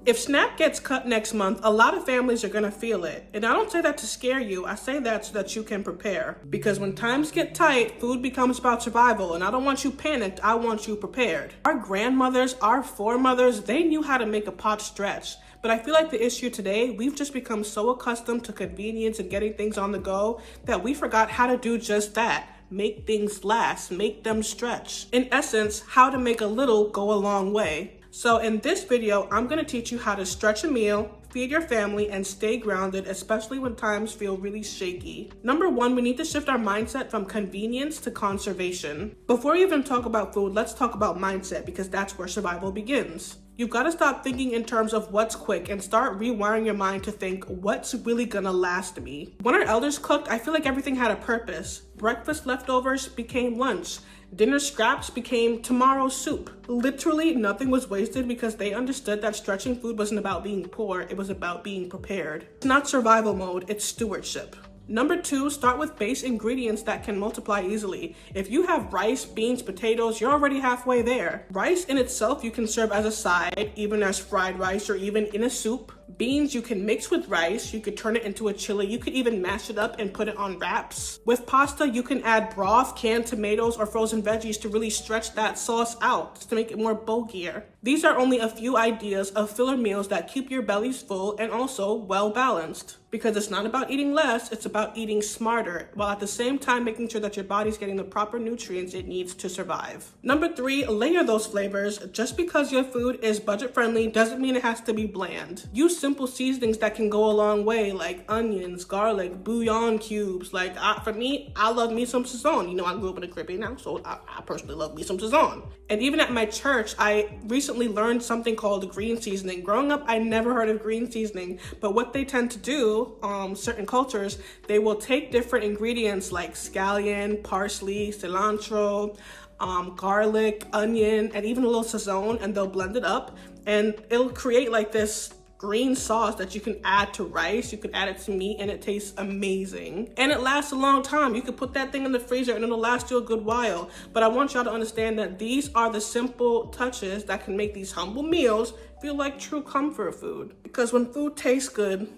If SNAP gets cut next month, a lot of families are gonna feel it. And I don't say that to scare you, I say that so that you can prepare. Because when times get tight, food becomes about survival, and I don't want you panicked, I want you prepared. Our grandmothers, our foremothers, they knew how to make a pot stretch. But I feel like the issue today, we've just become so accustomed to convenience and getting things on the go that we forgot how to do just that. Make things last, make them stretch. In essence, how to make a little go a long way. So in this video, I'm gonna teach you how to stretch a meal, feed your family, and stay grounded, especially when times feel really shaky. Number one, we need to shift our mindset from convenience to conservation. Before we even talk about food, let's talk about mindset, because that's where survival begins. You've got to stop thinking in terms of what's quick and start rewiring your mind to think, what's really gonna last me? When our elders cooked, I feel like everything had a purpose. Breakfast leftovers became lunch. Dinner scraps became tomorrow's soup. Literally nothing was wasted because they understood that stretching food wasn't about being poor, it was about being prepared. It's not survival mode, it's stewardship. Number two, start with base ingredients that can multiply easily. If you have rice, beans, potatoes, you're already halfway there. Rice in itself you can serve as a side, even as fried rice or even in a soup. Beans you can mix with rice, you could turn it into a chili, you could even mash it up and put it on wraps. With pasta, you can add broth, canned tomatoes, or frozen veggies to really stretch that sauce out, just to make it more bulkier. These are only a few ideas of filler meals that keep your bellies full and also well balanced. Because it's not about eating less, it's about eating smarter, while at the same time making sure that your body's getting the proper nutrients it needs to survive. Number three, layer those flavors. Just because your food is budget friendly doesn't mean it has to be bland. Use simple seasonings that can go a long way, like onions, garlic, bouillon cubes. For me, I love me some Sazon. You know, I grew up in a Caribbean household. I personally love me some Sazon. And even at my church, I recently learned something called green seasoning. Growing up, I never heard of green seasoning, but what they tend to do, certain cultures, they will take different ingredients like scallion, parsley, cilantro, garlic, onion, and even a little Sazon, and they'll blend it up, and it'll create like this green sauce that you can add to rice, you can add it to meat, and it tastes amazing. And it lasts a long time. You could put that thing in the freezer and it'll last you a good while. But I want y'all to understand that these are the simple touches that can make these humble meals feel like true comfort food. Because when food tastes good,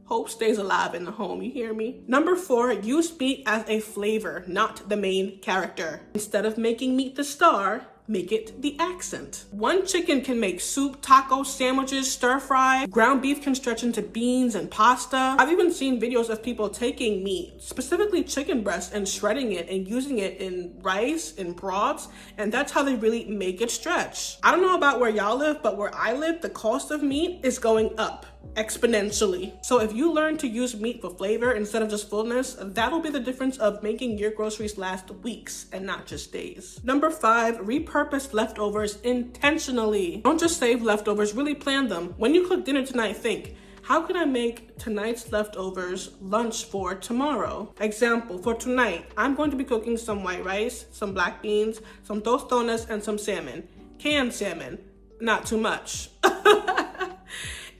hope stays alive in the home, you hear me? Number four, use meat as a flavor, not the main character. Instead of making meat the star, make it the accent. One chicken can make soup, tacos, sandwiches, stir fry. Ground beef can stretch into beans and pasta. I've even seen videos of people taking meat, specifically chicken breast, and shredding it and using it in rice, in broths, and that's how they really make it stretch. I don't know about where y'all live, but where I live, the cost of meat is going up exponentially. So if you learn to use meat for flavor instead of just fullness, that'll be the difference of making your groceries last weeks and not just days. Number five, repurpose leftovers intentionally. Don't just save leftovers, really plan them. When you cook dinner tonight, think, how can I make tonight's leftovers lunch for tomorrow? Example, for tonight, I'm going to be cooking some white rice, some black beans, some tostones, and some salmon. Canned salmon, not too much.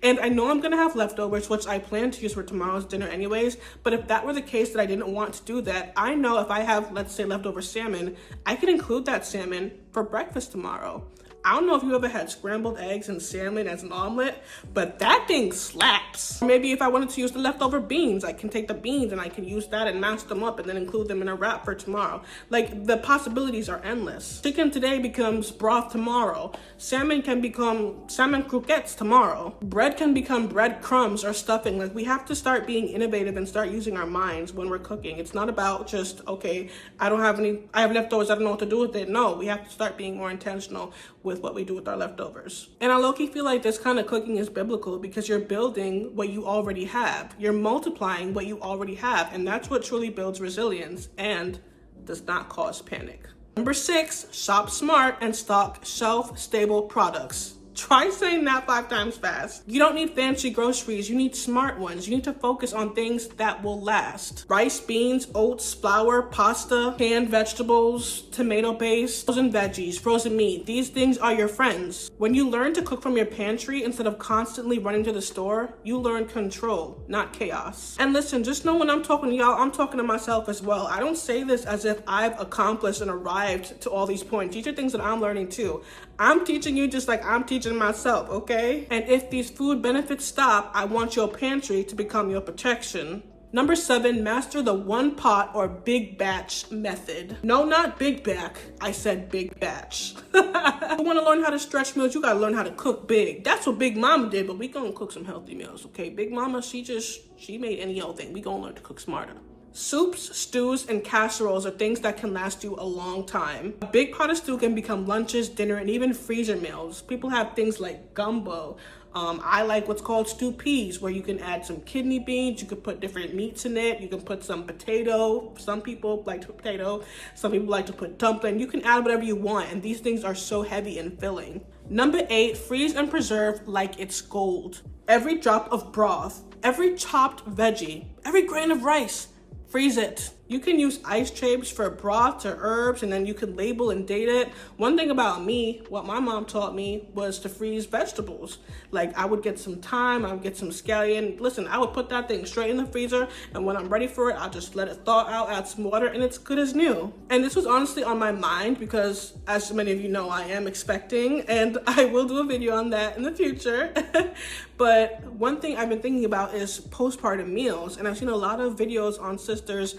And I know I'm gonna have leftovers, which I plan to use for tomorrow's dinner anyways, but if that were the case that I didn't want to do that, I know if I have, let's say, leftover salmon, I can include that salmon for breakfast tomorrow. I don't know if you ever had scrambled eggs and salmon as an omelet, but that thing slaps. Or maybe if I wanted to use the leftover beans, I can take the beans and I can use that and mash them up and then include them in a wrap for tomorrow. Like, the possibilities are endless. Chicken today becomes broth tomorrow. Salmon can become salmon croquettes tomorrow. Bread can become bread crumbs or stuffing. Like, we have to start being innovative and start using our minds when we're cooking. It's not about just, okay, I have leftovers, I don't know what to do with it. No, we have to start being more intentional with what we do with our leftovers. And I low-key feel like this kind of cooking is biblical because you're building what you already have. You're multiplying what you already have, and that's what truly builds resilience and does not cause panic. Number six, shop smart and stock shelf-stable products. Try saying that 5 times fast. You don't need fancy groceries, you need smart ones. You need to focus on things that will last. Rice, beans, oats, flour, pasta, canned vegetables, tomato paste, frozen veggies, frozen meat. These things are your friends. When you learn to cook from your pantry instead of constantly running to the store, you learn control, not chaos. And listen, just know when I'm talking to y'all, I'm talking to myself as well. I don't say this as if I've accomplished and arrived to all these points. These are things that I'm learning too. I'm teaching you just like I'm teaching myself, okay? And if these food benefits stop, I want your pantry to become your protection. Number 7, master the one pot or big batch method. No, not big back. I said big batch. You want to learn how to stretch meals, you got to learn how to cook big. That's what Big Mama did, but we going to cook some healthy meals, okay? Big Mama, she made any old thing. We going to learn to cook smarter. Soups, stews, and casseroles are things that can last you a long time. A big pot of stew can become lunches, dinner, and even freezer meals. People have things like gumbo. I like what's called stew peas, where you can add some kidney beans, you can put different meats in it, you can put some potato. Some people like to put potato, some people like to put dumpling. You can add whatever you want, and these things are so heavy and filling. Number 8, freeze and preserve like it's gold. Every drop of broth, every chopped veggie, every grain of rice, freeze it. You can use ice trays for broth or herbs, and then you can label and date it. One thing about me, what my mom taught me, was to freeze vegetables. Like, I would get some thyme, I would get some scallion. Listen, I would put that thing straight in the freezer, and when I'm ready for it, I'll just let it thaw out, add some water, and it's good as new. And this was honestly on my mind because, as many of you know, I am expecting, and I will do a video on that in the future. But one thing I've been thinking about is postpartum meals, and I've seen a lot of videos on sisters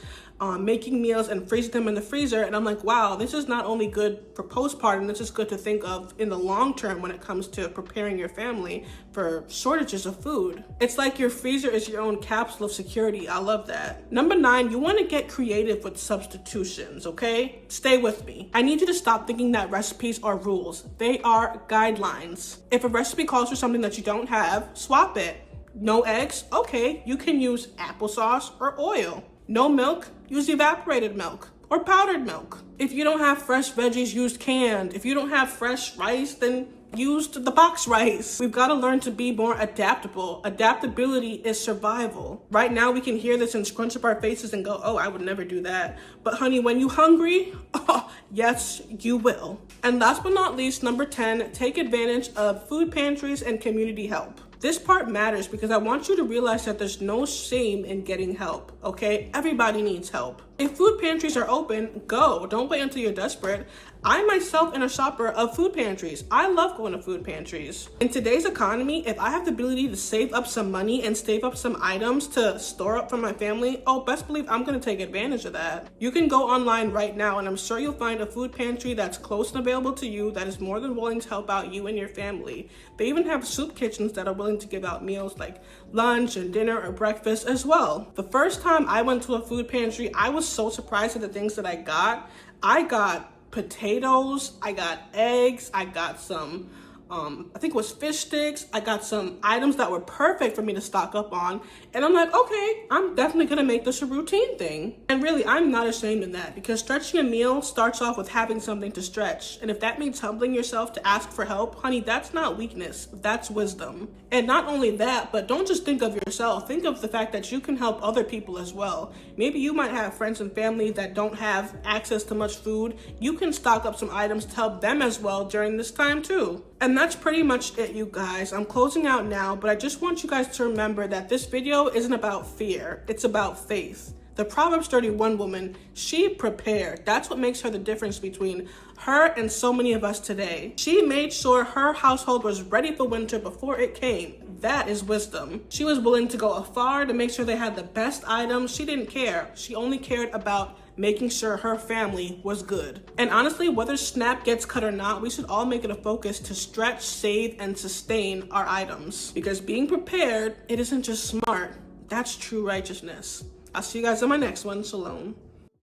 making meals and freezing them in the freezer, and I'm like, wow, this is not only good for postpartum, this is good to think of in the long term when it comes to preparing your family for shortages of food. It's like your freezer is your own capsule of security. I love that. Number 9, you want to get creative with substitutions, okay? Stay with me. I need you to stop thinking that recipes are rules. They are guidelines. If a recipe calls for something that you don't have, swap it. No eggs? Okay, you can use applesauce or oil. No milk? Use evaporated milk or powdered milk. If you don't have fresh veggies, use canned. If you don't have fresh rice, then use the box rice. We've got to learn to be more adaptable. Adaptability is survival. Right now, we can hear this and scrunch up our faces and go, oh, I would never do that. But honey, when you hungry, oh, yes, you will. And last but not least, number 10, take advantage of food pantries and community help. This part matters because I want you to realize that there's no shame in getting help, okay? Everybody needs help. If food pantries are open, go. Don't wait until you're desperate. I myself am a shopper of food pantries. I love going to food pantries. In today's economy, if I have the ability to save up some money and save up some items to store up for my family, oh, best believe I'm gonna take advantage of that. You can go online right now and I'm sure you'll find a food pantry that's close and available to you that is more than willing to help out you and your family. They even have soup kitchens that are willing to give out meals like lunch and dinner or breakfast as well. The first time I went to a food pantry, I was so surprised at the things that I got. I got potatoes, I got eggs, I got some I think it was fish sticks. I got some items that were perfect for me to stock up on. And I'm like, okay, I'm definitely gonna make this a routine thing. And really, I'm not ashamed in that because stretching a meal starts off with having something to stretch. And if that means humbling yourself to ask for help, honey, that's not weakness, that's wisdom. And not only that, but don't just think of yourself, think of the fact that you can help other people as well. Maybe you might have friends and family that don't have access to much food. You can stock up some items to help them as well during this time too. And that's pretty much it, you guys. I'm closing out now, but I just want you guys to remember that this video isn't about fear, it's about faith. The Proverbs 31 woman, she prepared. That's what makes her the difference between her and so many of us today. She made sure her household was ready for winter before it came. That is wisdom. She was willing to go afar to make sure they had the best items. She didn't care. She only cared about making sure her family was good. And honestly, whether SNAP gets cut or not, we should all make it a focus to stretch, save, and sustain our items. Because being prepared, it isn't just smart, that's true righteousness. I'll see you guys on my next one. Shalom.